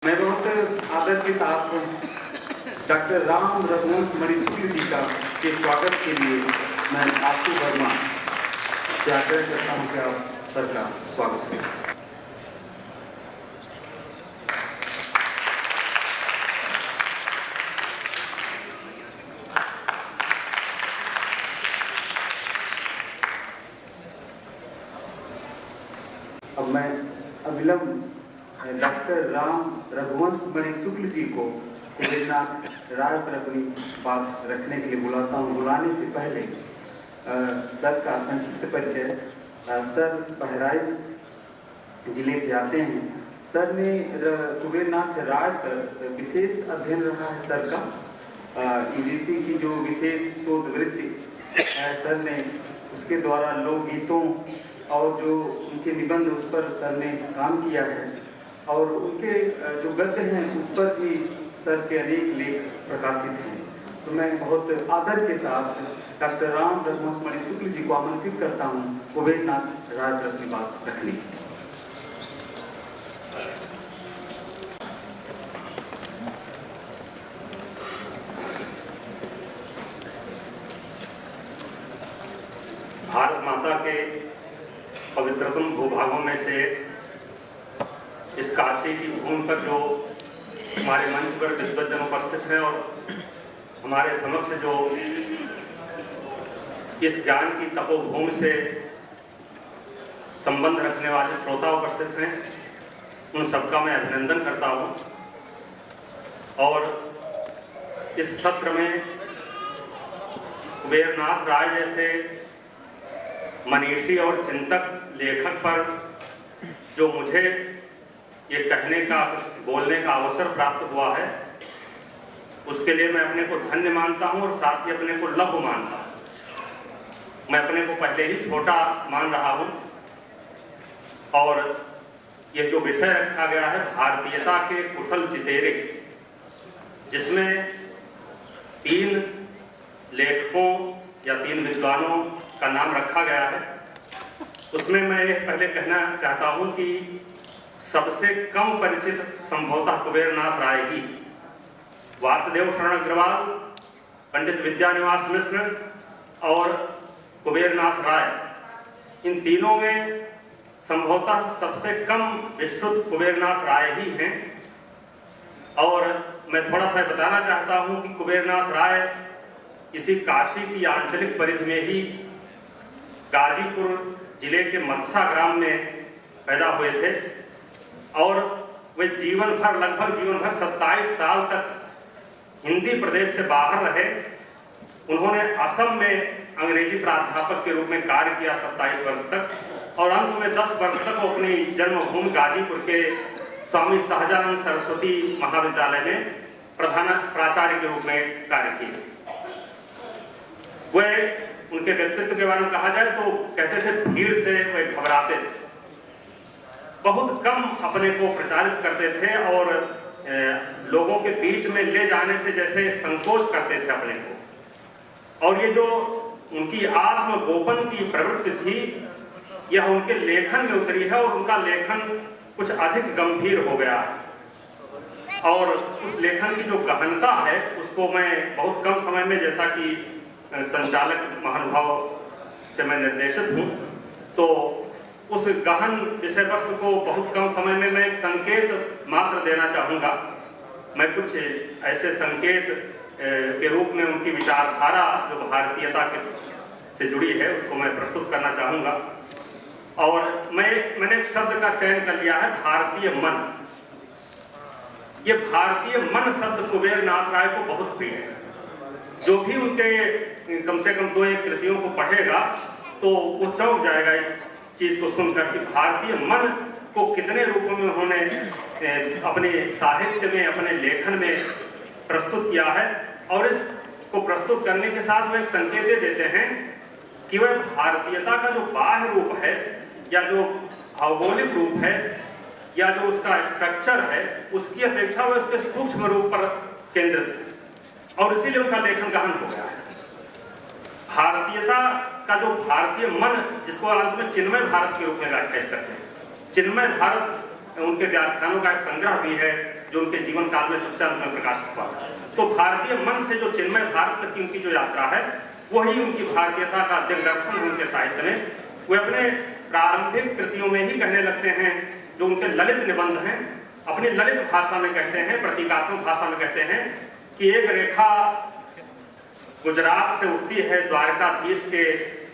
मैं बहुत आदर के साथ डॉक्टर राम रघुवंश मणि शुक्ल जी का के स्वागत के लिए मैं आशु वर्मा से आग्रह करता हूँ कि आप सर का स्वागत करें। अब मैं अविलंब डॉक्टर राम रघुवंश मणि शुक्ल जी को कुबेरनाथ राय पर अपनी बात रखने के लिए बुलाता हूँ। बुलाने से पहले सर का संक्षिप्त परिचय। सर बहराइच जिले से आते हैं। सर ने कुबेरनाथ राय पर विशेष अध्ययन रहा है सर का। यूजीसी की जो विशेष शोध वृत्ति है सर ने उसके द्वारा लोकगीतों और जो उनके निबंध उस पर सर ने काम किया है और उनके जो गद्य हैं उस पर भी सर के अनेक लेख प्रकाशित हैं। तो मैं बहुत आदर के साथ डॉक्टर राम रघुवंश मणि शुक्ल जी को आमंत्रित करता हूँ कुबेरनाथ राय पर अपनी बात रखने की। भारत माता के पवित्रतम भूभागों में से इस काशी की भूमि पर जो हमारे मंच पर विद्वज्जन उपस्थित हैं और हमारे समक्ष जो इस ज्ञान की तपोभूमि से संबंध रखने वाले श्रोता उपस्थित हैं, उन सबका मैं अभिनंदन करता हूं। और इस सत्र में कुबेरनाथ राय जैसे मनीषी और चिंतक लेखक पर जो मुझे ये कहने का कुछ बोलने का अवसर प्राप्त हुआ है, उसके लिए मैं अपने को धन्य मानता हूँ और साथ ही अपने को लघु मानता हूँ। मैं अपने को पहले ही छोटा मान रहा हूँ और ये जो विषय रखा गया है भारतीयता के कुशल चितेरे, जिसमें 3 लेखकों या 3 विद्वानों का नाम रखा गया है, उसमें मैं पहले कहना चाहता हूँ कि सबसे कम परिचित संभवतः कुबेरनाथ राय ही। वासुदेव शरण अग्रवाल, पंडित विद्यानिवास मिश्र और कुबेरनाथ राय, इन तीनों में संभवतः सबसे कम विस्तृत कुबेरनाथ राय ही हैं। और मैं थोड़ा सा बताना चाहता हूँ कि कुबेरनाथ राय इसी काशी की आंचलिक परिधि में ही गाजीपुर जिले के मत्सा ग्राम में पैदा हुए थे और वे लगभग जीवन भर 27 साल तक हिंदी प्रदेश से बाहर रहे। उन्होंने असम में अंग्रेजी प्राध्यापक के रूप में कार्य किया 27 वर्ष तक और अंत में 10 वर्ष तक वो अपनी जन्मभूमि गाजीपुर के स्वामी सहजानंद सरस्वती महाविद्यालय में प्रधान प्राचार्य के रूप में कार्य किए। वे उनके व्यक्तित्व के बारे में कहा जाए तो कहते थे भीड़ से वे घबराते थे, बहुत कम अपने को प्रचारित करते थे और लोगों के बीच में ले जाने से जैसे संकोच करते थे अपने को। और ये जो उनकी आत्मगोपन की प्रवृत्ति थी, यह उनके लेखन में उतरी है और उनका लेखन कुछ अधिक गंभीर हो गया है। और उस लेखन की जो गहनता है उसको मैं बहुत कम समय में, जैसा कि संचालक महानुभाव से मैं निर्देशित हूँ, तो उस गहन विषय वस्तु को बहुत कम समय में मैं एक संकेत मात्र देना चाहूँगा। मैं कुछ ऐसे संकेत के रूप में उनकी विचारधारा जो भारतीयता के से जुड़ी है उसको मैं प्रस्तुत करना चाहूँगा। और मैंने एक शब्द का चयन कर लिया है, भारतीय मन। ये भारतीय मन शब्द कुबेरनाथ राय को बहुत प्रिय है। जो भी उनके कम से कम 2-1 कृतियों को पढ़ेगा तो वो चौंक जाएगा इस चीज को सुनकर कि भारतीय मन को कितने रूपों में उन्होंने अपने साहित्य में, अपने लेखन में प्रस्तुत किया है। और इसको प्रस्तुत करने के साथ वो एक संकेत दे देते हैं कि वह भारतीयता का जो बाह्य रूप है या जो भौगोलिक रूप है या जो उसका स्ट्रक्चर है, उसकी अपेक्षा वह उसके सूक्ष्म रूप पर केंद्रित है और इसीलिए उनका लेखन गहन हो गया है। भारतीयता का जो भारतीय मन, जिसको अंत में चिन्मय भारत के रूप में व्याख्यायित करते हैं, चिन्मय भारत उनके व्याख्यानों का एक संग्रह भी है। जो उनके जीवन काल में सबसे अंत में प्रकाशित हुआ। तो भारतीय मन से जो चिन्मय भारत तक की उनकी जो यात्रा है, वही उनकी भारतीयता का दिग्दर्शन है उनके साहित्य में। वे अपने प्रारंभिक कृतियों में ही कहने लगते हैं, जो उनके ललित निबंध हैं, अपनी ललित भाषा में कहते हैं, प्रतीकात्मक भाषा में कहते हैं कि एक रेखा गुजरात से उठती है द्वारकाधीश के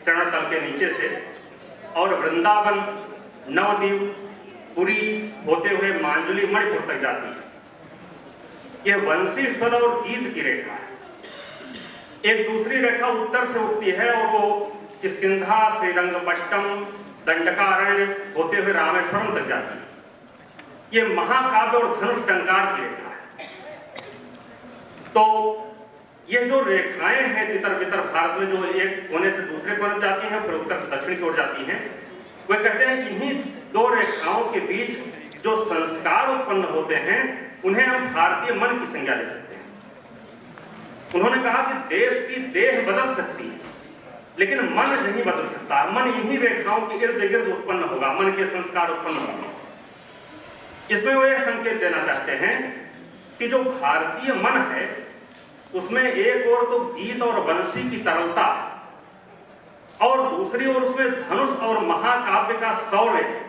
चरण तल के नीचे से, और वृंदावन, नवद्वीप, पुरी होते हुए मांजुली, मणिपुर तक जाती है। यह वंशी स्वर और गीत की रेखा है। एक दूसरी रेखा उत्तर से उठती है और वो किष्किंधा, श्रीरंगपट्टम, दंडकारण्य होते हुए रामेश्वरम तक जाती है। ये महाकाव्य और धनुष टंकार की रेखा है। तो ये जो रेखाएं हैं तितर बितर भारत में, जो एक कोने से दूसरे कोने जाती हैं, फिर उत्तर से दक्षिण की ओर जाती हैं, वे कहते हैं इन्हीं दो रेखाओं के बीच जो संस्कार उत्पन्न होते हैं, उन्हें हम भारतीय मन की संज्ञा ले सकते हैं। उन्होंने कहा कि देश की देह बदल सकती है, लेकिन मन नहीं बदल सकता। मन इन्हीं रेखाओं के इर्द गिर्द उत्पन्न होगा, मन के संस्कार उत्पन्न होंगे। इसमें वो यह संकेत देना चाहते हैं कि जो भारतीय मन है, उसमें एक ओर तो गीत और वंशी की तरलता, और दूसरी ओर उसमें धनुष और महाकाव्य का शौर्य है।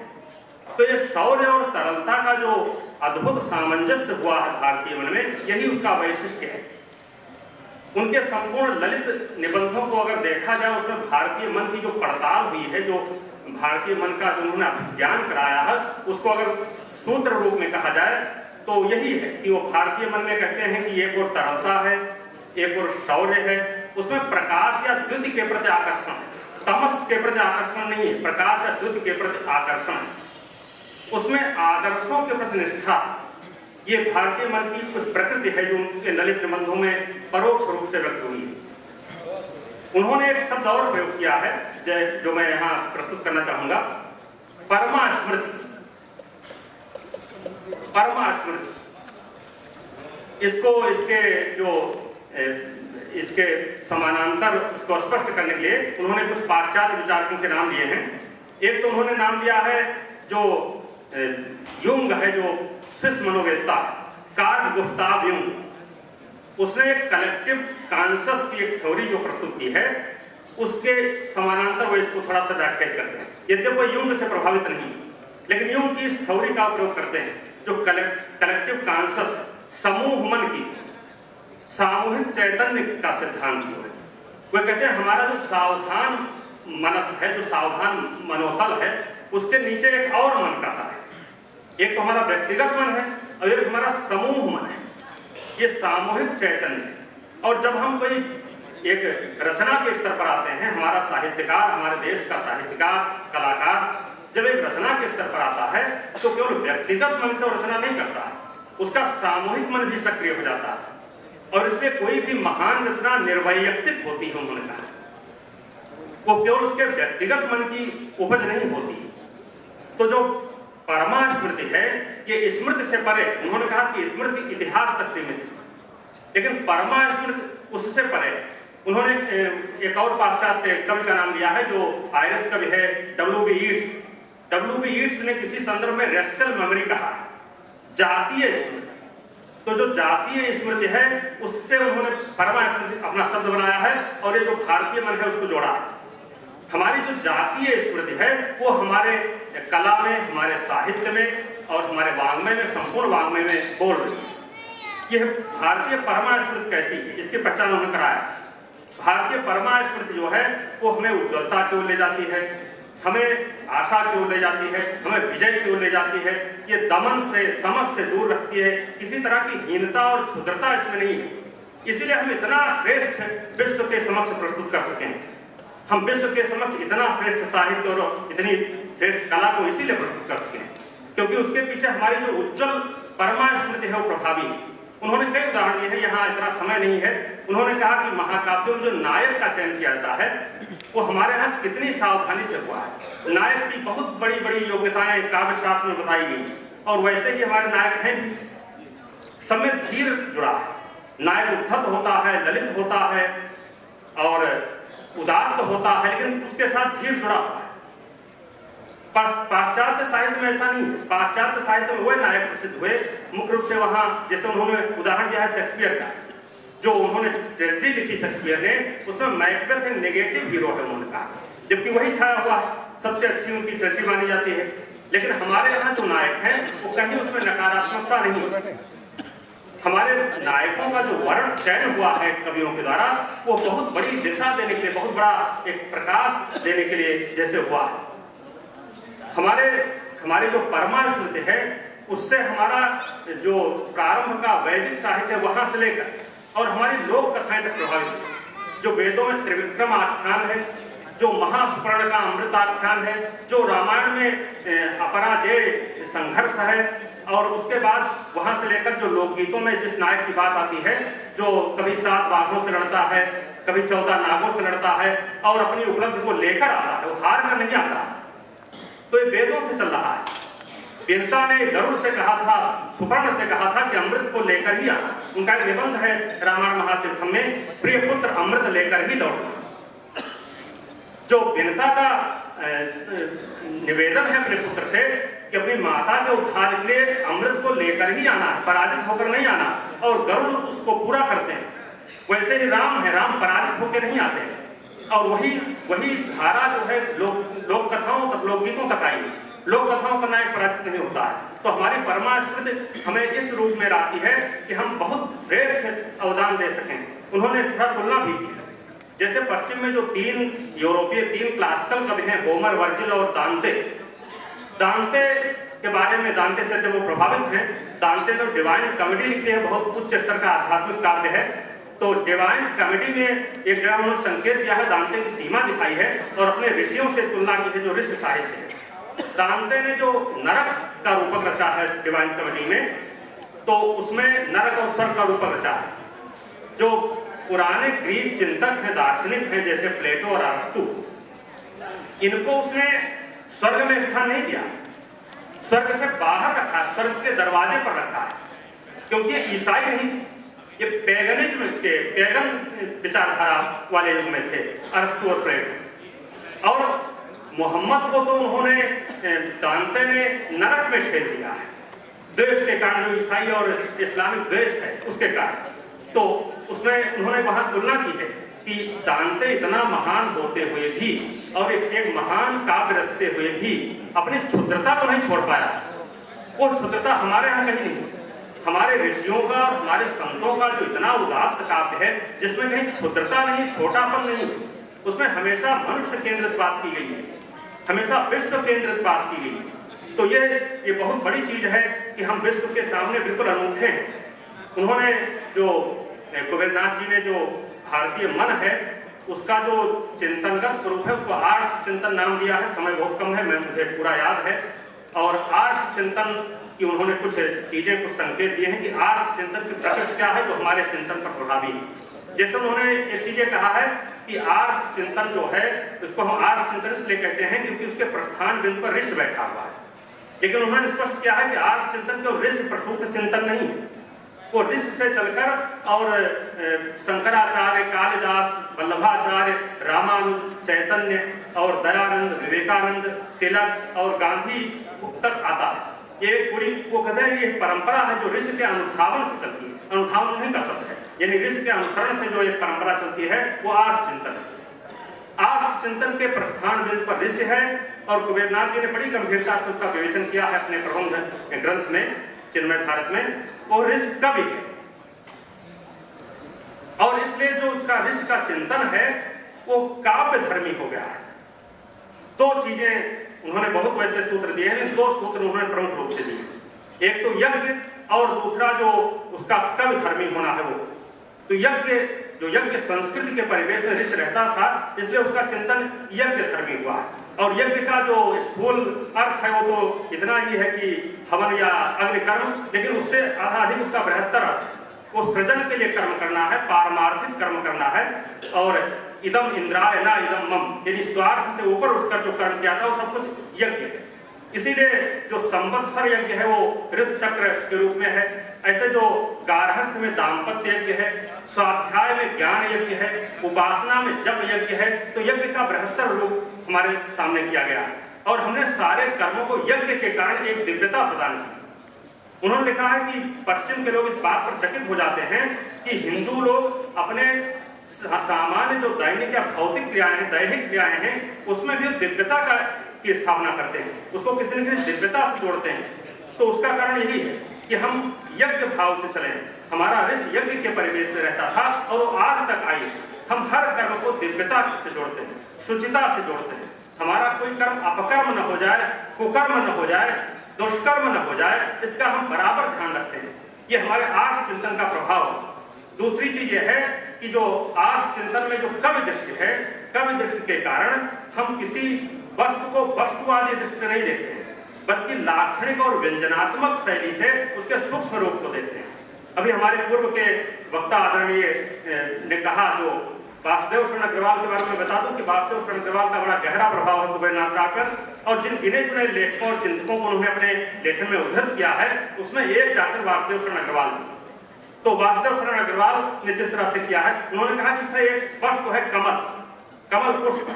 तो ये शौर्य और तरलता का जो अद्भुत सामंजस्य हुआ है भारतीय मन में, यही उसका वैशिष्ट्य है। उनके संपूर्ण ललित निबंधों को अगर देखा जाए, उसमें भारतीय मन की जो पड़ताल हुई है, जो भारतीय मन का जो उन्होंने अभिज्ञान कराया है, उसको अगर सूत्र रूप में कहा जाए तो यही है कि वो भारतीय मन में कहते हैं कि एक और तरलता है, एक और शौर्य है, उसमें प्रकाश या द्युति के प्रति आकर्षण है, तमस के प्रति आकर्षण नहीं है, प्रकाश या द्युति के प्रति आकर्षण है। उसमें आदर्शों के प्रति निष्ठा, ये भारतीय मन की कुछ प्रकृति है जो उनके ललित निबंधों में परोक्ष रूप से व्यक्त हुई है। उन्होंने एक शब्द और प्रयोग किया है जो मैं यहाँ प्रस्तुत करना चाहूंगा, परमा स्मृति। परमा स्मृति, इसको इसके समानांतर इसको स्पष्ट करने के लिए उन्होंने कुछ पाश्चात्य विचारकों के नाम लिए हैं। एक तो उन्होंने नाम लिया है जो यूंग है, जो स्विस मनोवेत्ता कार्ल गुस्ताव यूंग। उसने एक कलेक्टिव कॉन्शस की एक थ्योरी जो प्रस्तुत की है, उसके समानांतर वो इसको थोड़ा सा व्याख्या करते हैं। यद्यपि वो यूंग से प्रभावित नहीं, लेकिन यूंग की इस थ्योरी का प्रयोग करते हैं जो कलेक्टिव कॉन्शस, समूह मन की, सामूहिक चैतन्य का सिद्धांत जो है। वो कहते हैं हमारा जो सावधान मनस है, जो सावधान मनोतल है, उसके नीचे एक और मन का है। एक तो हमारा व्यक्तिगत मन है और एक हमारा समूह मन है, ये सामूहिक चैतन्य। और जब हम कोई एक रचना के स्तर पर आते हैं, हमारा साहित्यकार, हमारे देश का साहित्यकार, कलाकार जब एक रचना के स्तर पर आता है, तो केवल व्यक्तिगत मन से रचना नहीं करता है, उसका सामूहिक मन भी सक्रिय हो जाता है। और इसलिए कोई भी महान रचना निर्वैयक्तिक होती है, उन्होंने कहा, वो केवल उसके व्यक्तिगत मन की उपज नहीं होती। तो जो परमा स्मृति है, ये स्मृति से परे, उन्होंने कहा कि स्मृति इतिहास तक सीमित है, लेकिन परमा स्मृति उससे परे। उन्होंने एक और पाश्चात्य कवि का नाम लिया है जो आयरिश कवि है, W.B. यीट्स। W.B. यीट्स ने किसी संदर्भ में रेशल मेमोरी कहा, जातीय स्मृति। तो जो जातीय स्मृति है, उससे उन्होंने परमा स्मृति अपना शब्द बनाया है, और ये जो भारतीय मन है उसको जोड़ा है। हमारी जो जातीय स्मृति है, वो हमारे कला में, हमारे साहित्य में और हमारे वाङ्मय में, संपूर्ण वाङ्मय में बोल रही है। यह भारतीय परमा स्मृति कैसी है, इसकी पहचान उन्होंने कराया। भारतीय परमा स्मृति जो है, वो हमें उज्ज्वलता की ओर ले जाती है, हमें आशा की ओर ले जाती है, हमें विजय की ओर ले जाती है। ये दमन से, तमस से दूर रखती है, किसी तरह की हीनता और क्षुद्रता इसमें नहीं है। इसीलिए हम इतना श्रेष्ठ विश्व के समक्ष प्रस्तुत कर सकें। हम विश्व के समक्ष इतना श्रेष्ठ साहित्य और इतनी श्रेष्ठ कला को इसीलिए प्रस्तुत कर सकें, क्योंकि उसके पीछे हमारी जो उज्जवल परमा स्मृति है वो प्रभावी। उन्होंने कई उदाहरण दिए हैं, यहाँ इतना समय नहीं है। उन्होंने कहा कि महाकाव्यों में जो नायक का चयन किया जाता है, वो हमारे यहाँ कितनी सावधानी से हुआ है। नायक की बहुत बड़ी बड़ी योग्यताएं काव्य शास्त्र में बताई गई, और वैसे ही हमारे नायक हैं भी। सब में धीर जुड़ा है, नायक उद्धत होता है, ललित होता है और उदात्त होता है, लेकिन उसके साथ धीर जुड़ा हुआ है। पाश्चात्य साहित्य में ऐसा नहीं है। पाश्चात्य साहित्य में वह नायक प्रसिद्ध हुए मुख्य रूप से वहां, जैसे उन्होंने उदाहरण दिया है शेक्सपियर का, जो उन्होंने ट्रेजेडी लिखी शेक्सपियर ने, उसमें मैकबेथ एक नेगेटिव हीरो है उन्होंने कहा, जबकि वही छाया हुआ है, सबसे अच्छी उनकी ट्रेजेडी मानी जाती है। लेकिन हमारे यहाँ जो नायक हैं वो कहीं उसमें नकारात्मकता नहीं। हमारे नायकों का जो वर्ण चयन हुआ है कवियों के द्वारा, वो बहुत बड़ी दिशा देने के लिए, बहुत बड़ा एक प्रकाश देने के लिए जैसे हुआ है। हमारे जो परमा स्मृति है, उससे हमारा जो प्रारंभ का वैदिक साहित्य है वहां से लेकर और हमारी लोक कथाएं तक प्रभावित है। जो वेदों में त्रिविक्रम आख्यान है, जो महासुपर्ण का अमृताख्यान है, जो रामायण में अपराजय संघर्ष है, और उसके बाद वहां से लेकर जो लोकगीतों में जिस नायक की बात आती है, जो कभी 7 बाघों से लड़ता है, कभी 14 नागों से लड़ता है और अपनी उपलब्धि को लेकर आता है, वो हार कर नहीं आता। तो ये वेदों से चल रहा है। वीरता ने गरुड़ से कहा था, सुपर्ण से कहा था कि अमृत को लेकर ही आना। उनका एक निबंध है रामायण महातीर्थम में, प्रिय पुत्र अमृत लेकर ही लौटना। जो वीरता का निवेदन है अपने पुत्र से कि अपनी माता के उद्धार के लिए अमृत को लेकर ही आना है, पराजित होकर नहीं आना, और गरुड़ उसको पूरा करते हैं। वैसे ही राम है, राम पराजित होकर नहीं आते हैं। और वही धारा जो है लोक कथाओं तक, लोकगीतों तक आई। लोक कथाओं का नायक पराजित नहीं होता है। तो हमारी परमा स्मृति हमें इस रूप में लाती है कि हम बहुत श्रेष्ठ अवदान दे सकें। उन्होंने थोड़ा तुलना भी की, जैसे पश्चिम में जो 3 यूरोपीय 3 क्लासिकल कवि हैं, होमर, वर्जिल और दांते के बारे में, दांते से वो प्रभावित हैं। दांते ने डिवाइन कॉमेडी लिखी है, बहुत उच्च स्तर का आध्यात्मिक काव्य है। तो डिवाइन कॉमेडी में एक जगह उन्होंने संकेत दिया है, दांते की सीमा दिखाई है और अपने ऋषियों से तुलना की है, जो ऋषि साहित्य है। दांते ने जो नरक का रूपक रचा है डिवाइन कॉमेडी में, तो उसमें नरक और स्वर्ग का रूपक रचा है। जो पुराने ग्रीक चिंतक हैं, दार्शनिक हैं, जैसे प्लेटो और अरस्तु, इनको उसने स्वर्ग में स्थान नहीं दिया, स्वर्ग से बाहर रखा, स्वर्ग के दरवाजे पर रखा है, क्योंकि ये ईसाई नहीं, ये पैगनिज्म के पैगन विचारधारा वाले युग में थे अरस्तु और प्लेटो। और मोहम्मद को तो उन्होंने, दांते ने नरक में ठेल दिया है, द्वेष के कारण, जो ईसाई और इस्लामिक द्वेष है उसके कारण। तो उसमें उन्होंने वहां तुलना की है कि दांते इतना महान होते हुए भी और एक महान काव्य रचते हुए भी अपनी क्षुद्रता को नहीं छोड़ पाया। वो क्षुद्रता हमारे यहाँ कहीं नहीं। हमारे ऋषियों का और हमारे संतों का जो इतना उदात्त काव्य है, जिसमें कहीं क्षुद्रता नहीं, छोटापन नहीं, उसमें हमेशा मनुष्य केंद्रित बात की गई है, हमेशा विश्व केंद्रित बात की गई है। तो ये बहुत बड़ी चीज है कि हम विश्व के सामने बिल्कुल अनूठे हैं। उन्होंने जो कुबेरनाथ जी ने जो भारतीय मन है उसका जो चिंतनगत स्वरूप है, उसको आर्ष चिंतन नाम दिया है। समय बहुत कम है, मुझे पूरा याद है। और आर्ष चिंतन की उन्होंने कुछ चीजें, कुछ संकेत दिए हैं कि आर्ष चिंतन की प्रकृति क्या है जो हमारे चिंतन पर प्रभावी है। जैसे उन्होंने एक चीजें कहा है कि आर्ष चिंतन जो है, उसको हम आर्ष चिंतन इसलिए कहते हैं क्योंकि उसके प्रस्थान बिंदु पर ऋषि बैठा हुआ है। लेकिन उन्होंने स्पष्ट किया है कि आर्ष चिंतन केवल ऋषि प्रसूत चिंतन नहीं है, वो ऋषि से चलकर और शंकराचार्य, कालिदास, वल्लभाचार्य, रामानुज, चैतन्य और दयानंद, विवेकानंद, तिलक और गांधी तक आता है। ये पूरी, वो कहते हैं ये परंपरा है जो ऋषि के अनुधावन से चलती है। अनुधावन नहीं कर सकते, यानी ऋषि के अनुसरण से जो एक परंपरा चलती है वो आर्ष चिंतन है। आर्ष चिंतन के प्रस्थान बिंदु पर ऋषि है। और कुबेरनाथ जी ने बड़ी गंभीरता से उसका विवेचन किया है अपने प्रबंध ग्रंथ में, चिन्मय भारत में। और ऋषि कवि है, और इसलिए जो उसका ऋषि का चिंतन है वो काव्य धर्मी हो गया है। 2 चीजें उन्होंने बहुत वैसे सूत्र दिए हैं, 2 सूत्र उन्होंने प्रमुख रूप से दिए। एक तो यज्ञ और दूसरा जो उसका कवि धर्मी होना है वो। तो यज्ञ संस्कृति के परिवेश में ऋषि रहता था, इसलिए उसका चिंतन यज्ञ धर्मी हुआ। और यज्ञ का जो स्थूल अर्थ है वो तो इतना ही है कि हवन या अग्निकर्म, लेकिन उससे आधा अधिक उसका बृहत्तर अर्थ है। वो सृजन के लिए कर्म करना है, पारमार्थिक कर्म करना है। और इदम इंद्राय ना इदम मम, यानी स्वार्थ से ऊपर उठकर जो कर्म किया था वो सब कुछ यज्ञ है। इसीलिए जो संवत्सर यज्ञ है वो ऋतु चक्र के रूप में है। ऐसे जो गार्हस्थ में दाम्पत्य यज्ञ है, स्वाध्याय में ज्ञान यज्ञ है, उपासना में जप यज्ञ है। तो यज्ञ का बृहत्तर रूप हमारे सामने किया गया है। और हमने सारे कर्मों को यज्ञ के कारण एक दिव्यता प्रदान की। उन्होंने लिखा है कि पश्चिम के लोग इस बात पर चकित हो जाते हैं कि हिंदू लोग अपने सामान्य जो दैनिक या भौतिक क्रियाएं हैं, दैहिक क्रियाएं हैं, उसमें भी दिव्यता की स्थापना करते हैं, उसको किसी न किसी दिव्यता से जोड़ते हैं। तो उसका कारण यही है कि हम यज्ञ भाव से चले। हमारा ऋषि यज्ञ के परिवेश में रहता था और वो आज तक आई। हम हर कर्म को दिव्यता से जोड़ते हैं, शुचिता से जोड़ते हैं। हमारा कोई कर्म अपकर्म न हो जाए, कुकर्म न हो जाए, दुष्कर्म न हो जाए, इसका हम बराबर ध्यान रखते हैं। ये हमारे आर्ष चिंतन का प्रभाव है। दूसरी चीज यह है कि जो आर्ष चिंतन में जो कवि दृष्टि है, कवि दृष्टि के कारण हम किसी वस्तु को वस्तुवादी दृष्टि से नहीं देखते हैं, बल्कि लाक्षणिक और व्यंजनात्मक शैली से उसके सूक्ष्म रूप को देखते हैं। अभी हमारे पूर्व के वक्ता आदरणीय ने कहा, जो वासुदेव शरण अग्रवाल के बारे में बता दूं कि वासुदेव शरण अग्रवाल का बड़ा गहरा प्रभाव है कुबेरनाथ राय पर, और जिन गिने चुने लेखकों और चिंतकों को उन्होंने अपने लेखन में उद्धृत किया है, उसमें एक डॉक्टर वासुदेव शरण अग्रवाल। तो वासुदेव शरण अग्रवाल ने जिस तरह से किया है, उन्होंने कहा कि इससे एक वस्तु है कमल, कमल पुष्प।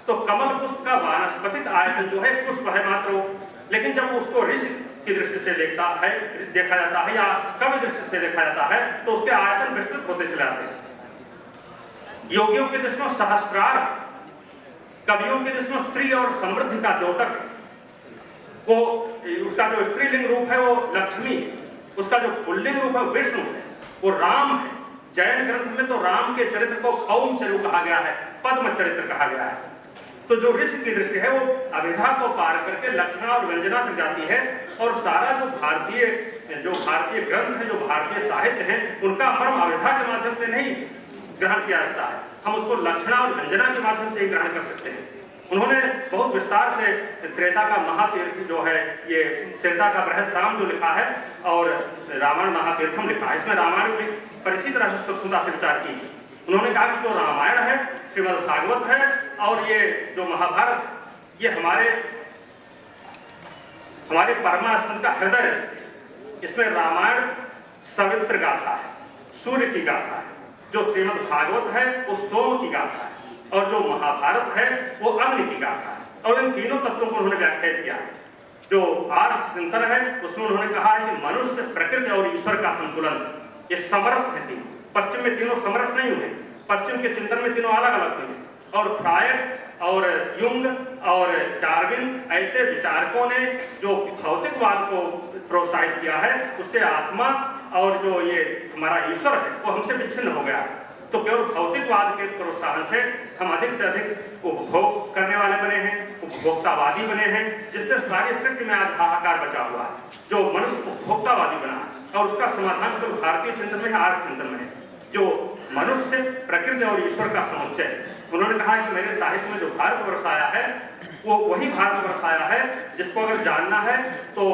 तो कमल पुष्प का वानस्पतिक आयतन जो है पुष्प है मात्र, लेकिन जब उसको ऋषि की दृष्टि से देखा जाता है या कवि दृष्टि से देखा जाता है, तो उसके आयतन विस्तृत होते चले जाते हैं। योगियों की दृष्टि में सहस्त्रार, कवियों की दृष्टि में स्त्री और समृद्धि का द्योतक है। वो उसका जो स्त्रीलिंग रूप है वो लक्ष्मी, उसका जो पुल्लिंग रूप है विष्णु, वो राम है। जैन ग्रंथ में तो राम के चरित्र को पौम चरु कहा गया है, पद्म चरित्र कहा गया है। तो जो ऋषि की दृष्टि है वो अभिधा को पार करके लक्षणा और व्यंजना तक जाती है, और सारा जो भारतीय ग्रंथ है, जो भारतीय साहित्य है, उनका मर्म अभिधा के माध्यम से नहीं ग्रहण किया जाता है, हम उसको लक्षणा और व्यंजना के माध्यम से ही ग्रहण कर सकते हैं। उन्होंने बहुत विस्तार से त्रेता का महातीर्थ जो है, ये त्रेता का बृहद साम जो लिखा है, और रामायण महातीर्थम लिखा है। इसमें रामायण में पर इसी तरह से सूक्ष्मता से विचार की। उन्होंने कहा कि जो रामायण है, श्रीमद् भागवत है, और ये जो महाभारत, ये हमारे परमात्मा का हृदय है। इसमें रामायण सवित्र गाथा है, सूर्य की गाथा है, जो श्रीमद् भागवत है वो सोम की गाथा है, और जो महाभारत है वो अग्नि की गाथा है। और इन तीनों तत्वों को उन्होंने व्याख्यात किया है। जो आर्ष चिंतन है उसमें उन्होंने कहा है कि मनुष्य, प्रकृति और ईश्वर का संतुलन, ये समरस है तीनों। पश्चिम में तीनों समरस नहीं हुए, पश्चिम के चिंतन में तीनों अलग अलग हुए हैं। और फ्रायड और युंग और डार्विन ऐसे विचारकों ने जो भौतिकवाद को प्रोत्साहित किया है, उससे आत्मा और जो ये हमारा ईश्वर है वो हमसे विच्छिन्न हो गया। तो केवल भौतिकवाद के प्रोत्साहन से हम अधिक से अधिक उपभोग करने वाले बने हैं, उपभोक्तावादी बने हैं, जिससे सारी सृष्टि में आज हाहाकार बचा हुआ है। जो मनुष्य उपभोक्तावादी बना है, और उसका समाधान केवल भारतीय चिंतन में है, आर्ष चिंतन में है, जो मनुष्य, प्रकृति और ईश्वर का समुच्चय है। उन्होंने कहा कि मेरे साहित्य में जो भारतवर्ष आया है वो वही भारतवर्ष आया है जिसको अगर जानना है तो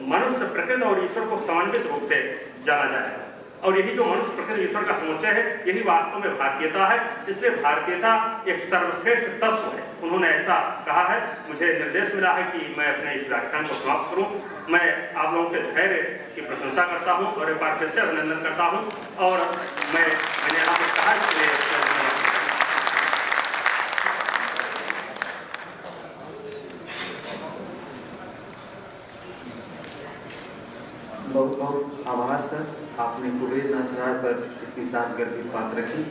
मनुष्य, प्रकृति और ईश्वर को समन्वित रूप से जाना जाए। और यही जो मनुष्य, प्रकृति, ईश्वर का समुच्चय है, यही वास्तव में भारतीयता है। इसलिए भारतीयता एक सर्वश्रेष्ठ तत्व है। उन्होंने ऐसा कहा है। मुझे निर्देश मिला है कि मैं अपने इस व्याख्यान को समाप्त करूं। मैं आप लोगों के धैर्य की प्रशंसा करता हूं और एक बार फिर से अभिनंदन करता हूं। और मैंने यहाँ पर कहा इसलिए बहुत बहुत आभार सर, आपने कुबेरनाथ राय पर इतनी सारगर्भित बात रखी।